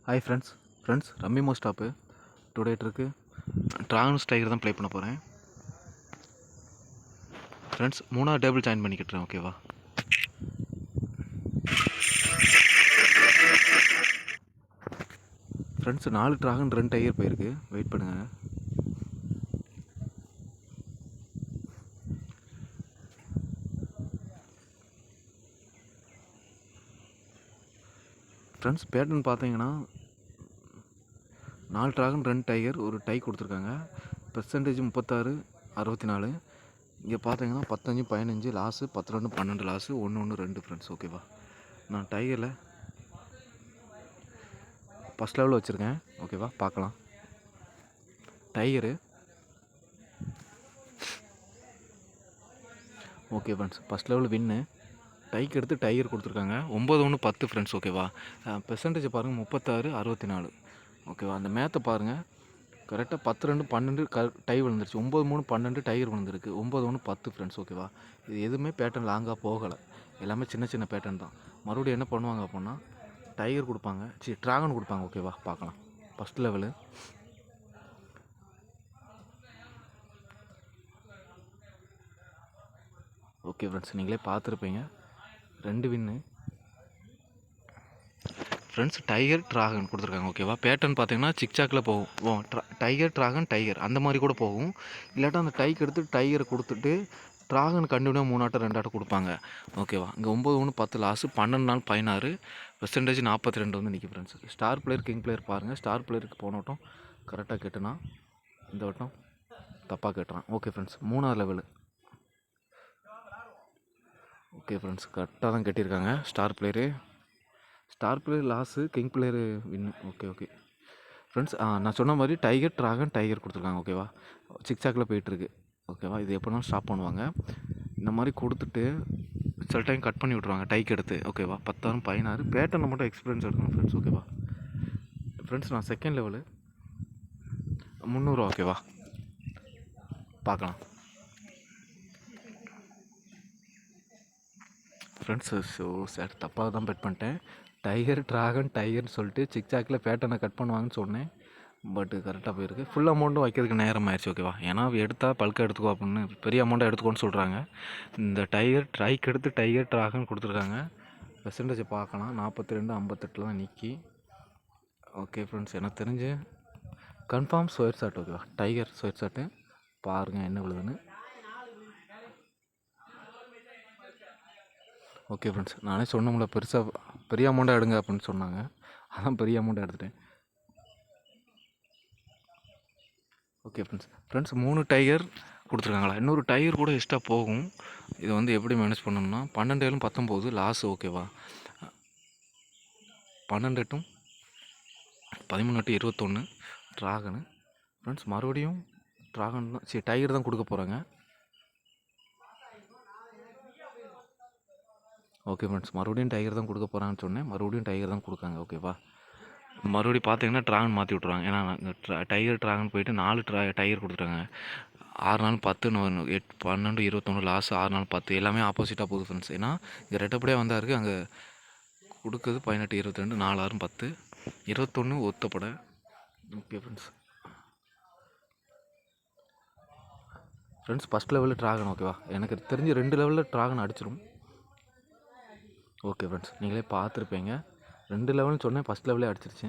Hi friends rummy மோ stop today இருக்கு dragon striker தான் ப்ளே பண்ண போகிறேன். ஃப்ரெண்ட்ஸ் 3வது டேபிள் ஜாயின் பண்ணிக்கிட்டுறேன். ஓகேவா? ஃப்ரெண்ட்ஸ் 4 ட்ராகன் 2 டைகர் போயிருக்கு. வெயிட் பண்ணுங்கள். ஃப்ரெண்ட்ஸ் பேட்டர்ன் பார்த்தீங்கன்னா 4 ட்ராகன் 2 டைகர் ஒரு டை கொடுத்துருக்காங்க. பெர்சன்டேஜ் 36 64. இங்கே பார்த்தீங்கன்னா 15 15 லாஸு 12 12 லாஸு 1 1 2 ஃப்ரெண்ட்ஸ். ஓகேவா? நான் டைகரில் ஃபஸ்ட் லெவலில் வச்சுருக்கேன். ஓகேவா? பார்க்கலாம். டைகரு ஓகே ஃப்ரெண்ட்ஸ், ஃபஸ்ட் லெவலில் வின்னு. டைக்கு எடுத்து டைகர் கொடுத்துருக்காங்க. 9 1 10 ஃப்ரெண்ட்ஸ். ஓகேவா? பெர்சன்டேஜ் பாருங்கள் 36 64. ஓகேவா? அந்த மேத்தை பாருங்கள். கரெக்டாக 10 2 12 டை விழுந்துருச்சு. 9 3 12 டைகர் விழுந்துருக்கு. 9 1 10 ஃப்ரெண்ட்ஸ். ஓகேவா? இது எதுவுமே பேட்டர்ன் லாங்காக போகலை. எல்லாமே சின்ன சின்ன பேட்டர்ன் தான். மறுபடியும் என்ன பண்ணுவாங்க அப்படின்னா டைகர் கொடுப்பாங்க, ட்ராகன் கொடுப்பாங்க. ஓகேவா? பார்க்கலாம். ஃபஸ்ட் லெவலு ஓகே ஃப்ரெண்ட்ஸ், நீங்களே பார்த்துருப்பீங்க. 2 வின்னு ஃப்ரெண்ட்ஸ். டைகர் ட்ராகன் கொடுத்துருக்காங்க. ஓகேவா? பேட்டர்ன் பார்த்தீங்கன்னா சிக்சாக்கில் போகும். டைகர் ட்ராகன் டைகர் அந்த மாதிரி கூட போகும். இல்லாட்டா அந்த டைக்கு எடுத்து டைகரை கொடுத்துட்டு ட்ராகன் கண்டினியூவாக 3 ஆட்டம் 2 ஆட்டம் கொடுப்பாங்க. ஓகேவா? இங்கே 9 1 10 லாஸு 12 நாள் 16 பெர்சன்டேஜ் 42 வந்து நிற்கி friends. Star player king player பாருங்கள். ஸ்டார் பிளேயருக்கு போன வட்டம் கரெக்டாக கேட்டுனா இந்த வட்டம் தப்பாக கேட்டுறான். ஓகே ஃப்ரெண்ட்ஸ், 3வது லெவலு. ஓகே ஃப்ரெண்ட்ஸ், கரெக்டாக தான் கட்டியிருக்காங்க. Star player loss, king player win. Okay friends, நான் சொன்ன மாதிரி டைகர் ட்ராகன் டைகர் கொடுத்துருக்காங்க. ஓகேவா? சிக்ஸாக்கில் போயிட்டுருக்கு. ஓகேவா? இது எப்போனாலும் ஸ்டாப் பண்ணுவாங்க. இந்த மாதிரி கொடுத்துட்டு சில டைம் கட் பண்ணி விட்ருவாங்க டைக் எடுத்து. ஓகேவா? 10 16 பேட்டர்னில் மட்டும் எக்ஸ்பீரியன்ஸ் எடுக்கணும் ஃப்ரெண்ட்ஸ். ஓகேவா ஃப்ரெண்ட்ஸ்? நான் செகண்ட் லெவலு 300. ஓகேவா? பார்க்கலாம் ஃப்ரெண்ட்ஸ். ஸோ சார் தப்பாக தான் பெட் பண்ணிட்டேன். டைகர் ட்ராகன் டைகர்னு சொல்லிட்டு சிக்ஸாக்கில் பேட்டர்னை கட் பண்ணுவாங்கன்னு சொன்னேன். பட்டு கரெக்டாக போயிருக்கு. ஃபுல் அமௌண்ட்டும் வைக்கிறதுக்கு நேரம் ஆயிடுச்சு. ஓகேவா? ஏன்னா எடுத்தால் பல்காக எடுத்துக்கோ அப்படின்னு பெரிய அமௌண்ட்டாக எடுத்துக்கோன்னு சொல்கிறாங்க. இந்த ட்ரைக்கு எடுத்து டைகர் ட்ராகன் கொடுத்துருக்காங்க. பெர்சன்டேஜை பார்க்கலாம். 42 58 தான் நிற்கி. ஓகே ஃப்ரெண்ட்ஸ், எனக்கு தெரிஞ்சு கன்ஃபார்ம் ஸ்கொயர் ஷாட். ஓகேவா? டைகர் ஸ்கொயர் ஷாட்டு பாருங்கள் என்ன விழுதுன்னு. ஓகே ஃப்ரெண்ட்ஸ், நானே சொன்னோம்ல பெரிய அமௌண்ட்டாக எடுங்க அப்படின்னு சொன்னாங்க. அதான் பெரிய அமௌண்ட்டாக எடுத்துட்டேன். ஓகே ஃப்ரெண்ட்ஸ் 3 டைகர் கொடுத்துருக்காங்களா? இன்னொரு டைகர் கூட எக்ஸ்ட்ரா போகும். இது வந்து எப்படி மேனேஜ் பண்ணணும்னா 12 7 19 லாஸு. ஓகேவா? 12 8 13 8 21 ட்ராகனு ஃப்ரெண்ட்ஸ். மறுபடியும் ட்ராகன் தான் டைகர் தான் கொடுக்க போகிறாங்க. ஓகே ஃப்ரெண்ட்ஸ், மறுபடியும் டைகர் தான் கொடுக்க போகிறாங்கன்னு சொன்னேன். மறுபடியும் டைகர் தான் கொடுக்காங்க. ஓகேவா? மறுபடியும் பார்த்தீங்கன்னா ட்ராகன் மாற்றி விட்ருவாங்க. ஏன்னா டைகர் ட்ராகன் போயிட்டு 4 டைகர் கொடுத்துட்டாங்க. 6 நாள் 10 8 12 21 லாஸ் 6 நாள் 10 எல்லாமே ஆப்போசிட்டாக போகுது ஃப்ரெண்ட்ஸ். ஏன்னா இங்கே ரெட்டப்படியாக வந்தால் இருக்குது, அங்கே கொடுக்குறது 18 22 4 6 10 21 ஒத்தப்படை. ஓகே ஃப்ரெண்ட்ஸ் ஃபஸ்ட் லெவலில் ட்ராகன். ஓகேவா? எனக்கு தெரிஞ்சு 2 லெவலில் ட்ராகன் அடிச்சிடும். ஓகே ஃப்ரெண்ட்ஸ், நீங்களே பார்த்துருப்பீங்க. 2 லெவல்னு சொன்னேன், ஃபஸ்ட் லெவலே அடிச்சிருச்சு.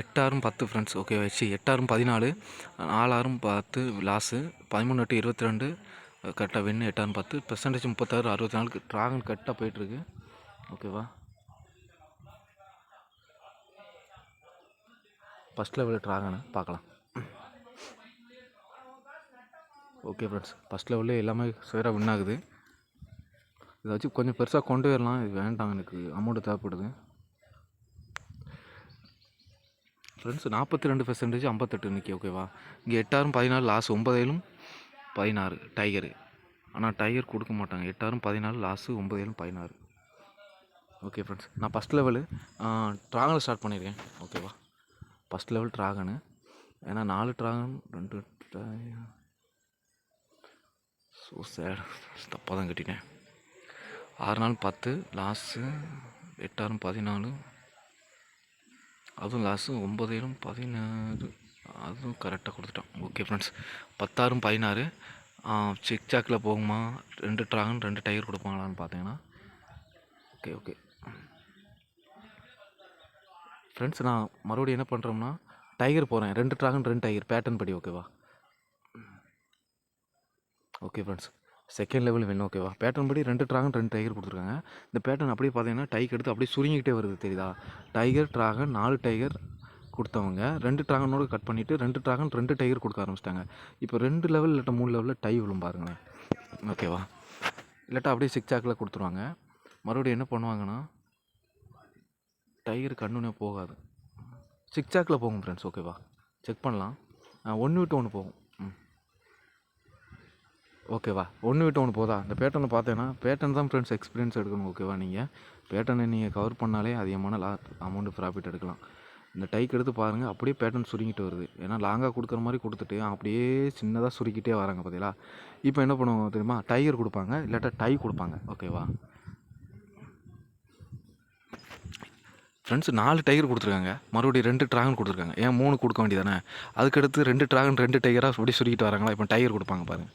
எட்டாயிரம் 10 ஃப்ரெண்ட்ஸ். ஓகே வச்சு 8 14 4 10 லாஸு 13 8 22 கரெக்டாக வின்னு. 8 10 பெர்சன்டேஜ் 36 64 ட்ராகன் கரெக்டாக போயிட்டுருக்கு. ஓகேவா? ஃபஸ்ட் லெவலில் ட்ராகனை பார்க்கலாம். ஓகே ஃப்ரெண்ட்ஸ், ஃபஸ்ட் லெவலில் எல்லாமே சேராக வின் ஆகுது. இதை வச்சு கொஞ்சம் பெருசாக கொண்டு வரலாம். இது வேண்டாம், எனக்கு அமௌண்ட்டு தேவைப்படுது ஃப்ரெண்ட்ஸ். 42% 58 இன்றைக்கி. ஓகேவா? இங்கே 8 14 லாஸ் 9 7 16 டைகரு. ஆனால் டைகர் கொடுக்க மாட்டாங்க. 8 14 லாஸு 9 7 16. ஓகே ஃப்ரெண்ட்ஸ், நான் ஃபஸ்ட் லெவலு ட்ராகனில் ஸ்டார்ட் பண்ணியிருக்கேன். ஓகேவா? First level dragon. ஏன்னா 4 ட்ராகன் 2 ஸோ சேட் தப்பாக தான் கட்டிட்டேன். 6 நாள் 10 லாஸு 8 6 14 அதுவும் லாஸு 9 7 16 அதுவும் கரெக்டாக கொடுத்துட்டோம். ஓகே ஃப்ரெண்ட்ஸ் 10 6 16 சிக் சாக்கில் போகுமா 2 ட்ராகன் 2 டயர் கொடுப்பாங்களான்னு பார்த்தீங்கன்னா ஓகே ஓகே ஃப்ரெண்ட்ஸ் நான் மறுபடியும் என்ன பண்ணுறோம்னா டைகர் போகிறேன் 2 ட்ராகன் 2 டயர் பேட்டர்ன் படி ஓகேவா. ஓகே ஃப்ரெண்ட்ஸ் செகண்ட் லெவல் வேணும் ஓகேவா. பேட்டர்ன் படி 2 ட்ராகன் 2 டைகர் கொடுத்துருக்காங்க. இந்த பேட்டர்ன் அப்படியே பார்த்தீங்கன்னா டைக் எடுத்து அப்படியே சுருங்கிக்கிட்டே வருது தெரியுதா. டைகர் ட்ராகன் 4 டைகர் கொடுத்தவங்க 2 ட்ராகனோடு கட் பண்ணிவிட்டு 2 ட்ராகன் 2 டைகர் கொடுக்க ஆரம்பிச்சிட்டாங்க. இப்போ 2 லெவல் இல்லாட்ட 3 லெவலில் டை விழும் பாருங்களேன் ஓகேவா. இல்லாட்டா அப்படியே சிக்ஸாக்கில் கொடுத்துருவாங்க. மறுபடியும் என்ன பண்ணுவாங்கன்னா டைகர் கண்ணுனே போகாது சிக்ஸாக்கில் போகும் ஃப்ரெண்ட்ஸ் ஓகேவா. செக் பண்ணலாம். 1 விட்டு 1 போகும். ஓகேவா 1 விட்டு 1 போதா. இந்த பேட்டர்னை பார்த்தேன்னா பேட்டர்ன் தான் ஃப்ரெண்ட்ஸ் எக்ஸ்பீரியன்ஸ் எடுக்கணும் ஓகேவா. நீங்கள் பேட்டர்னை நீங்கள் கவர் பண்ணாலே அதிகமான அமௌண்ட்டு ப்ராஃபிட் எடுக்கலாம். இந்த டைக் எடுத்து பாருங்கள் அப்படியே பேட்டர்ன் சுருங்கிட்டு வருது. ஏன்னா லாங்காக கொடுக்குற மாதிரி கொடுத்துட்டு அப்படியே சின்னதாக சுருக்கிட்டே வராங்க பார்த்தீங்களா. இப்போ என்ன பண்ணுவாங்க தெரியுமா டைகர் கொடுப்பாங்க இல்லாட்டா டை கொடுப்பாங்க ஓகேவா. ஃப்ரெண்ட்ஸ் 4 டைகர் கொடுத்துருக்காங்க. மறுபடியும் 2 ட்ராகன் கொடுத்துருக்காங்க. ஏன் 3 கொடுக்க வேண்டியதானே. அதுக்கடுத்து 2 ட்ராகன் 2 டைகராக அப்படி சுருக்கிட்டு வராங்களா. இப்போ டைகர் கொடுப்பாங்க பாருங்கள்.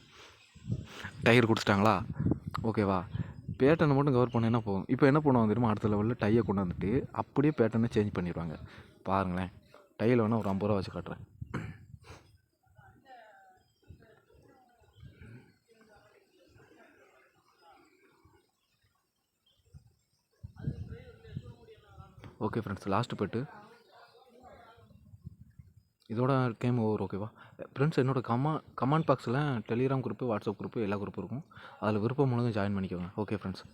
டைகர் கொடுத்துட்டாங்களா ஓகேவா. பேட்டர்னை மட்டும் கவர் பண்ணினா போதும். இப்போ என்ன பண்ணுவாங்க தெரியுமா அடுத்த லெவலில் டையை கொண்டு வந்துட்டு அப்படியே பேட்டர்னை சேஞ்ச் பண்ணிடுவாங்க பாருங்களேன். டையில் வேணால் ஒரு 50 ரூபா வச்சு காட்டுறேன். ஓகே ஃப்ரெண்ட்ஸ் லாஸ்ட்டு பெட்டு இதோட கேம் ஓவர் ஓகேவா. ஃப்ரெண்ட்ஸ் என்னோடய கமெண்ட் பாக்ஸில் டெலிகிராம் குரூப்பு வாட்ஸ்அப் குரூப்பு எல்லா குரூப்பும் இருக்கும். அதில் விருப்பம் மூலம் ஜாயின் பண்ணிக்கோங்க. Okay friends.